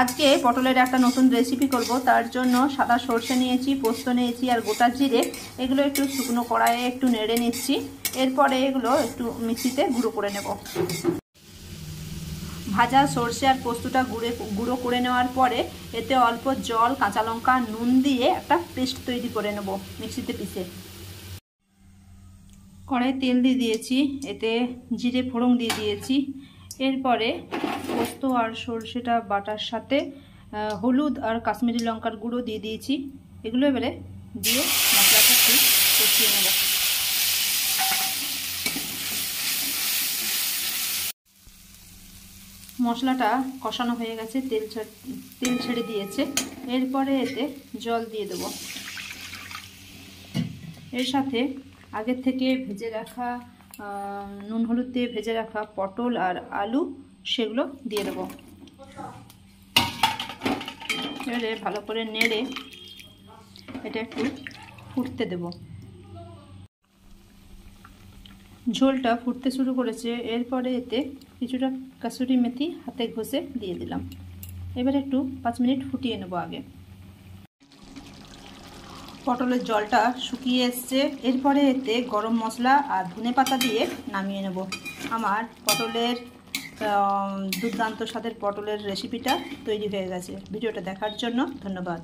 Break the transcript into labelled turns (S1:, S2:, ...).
S1: আজকে পটলের একটা নতুন রেসিপি করব। তার জন্য সাদা সর্ষে নিয়েছি, পোস্ত নিয়েছি আর গোটা জিরে। এগুলো একটু শুকনো কড়াইয়ে একটু নেড়ে নিচ্ছি। এরপরে এগুলো একটু মিক্সিতে গুঁড়ো করে নেব। ভাজা সর্ষে আর পোস্তটা গুঁড়ো করে নেওয়ার পরে এতে অল্প জল, কাঁচা লঙ্কা, নুন দিয়ে একটা পেস্ট তৈরি করে নেব মিক্সিতে পিষে। কড়াই তেল দিয়ে দিয়েছি, এতে জিরে ফোড়ন দিয়ে দিয়েছি। এরপরে পোস্ত আর সর্ষেটা বাটার সাথে হলুদ আর কাশ্মীরি লঙ্কার গুঁড়ো দিয়ে দিয়েছি। এগুলো এবারে দিয়ে মশলাটা একটু কষিয়ে নেব। মশলাটা কষানো হয়ে গেছে, তেল ছেড়ে দিয়েছে। এরপরে এতে জল দিয়ে দেব। এর সাথে আগের থেকে ভেজে রাখা নুন হলুদ দিয়ে ভেজে রাখা পটল আর আলু সেগুলো দিয়ে দেবো। এবারে ভালো করে নেড়ে এটা একটু ফুটতে দেব। ঝোলটা ফুটতে শুরু করেছে। এরপরে এতে কিছুটা কাসুরি মেথি হাতে ঘষে দিয়ে দিলাম। এবার একটু 5 মিনিট ফুটিয়ে নেব আগে। পটলের জলটা শুকিয়ে এসছে। এরপরে এতে গরম মশলা আর ধনেপাতা দিয়ে নামিয়ে নেব। আমার পটলের দুর্দান্ত স্বাদের পটলের রেসিপিটা তৈরি হয়ে গেছে। ভিডিওটা দেখার জন্য ধন্যবাদ।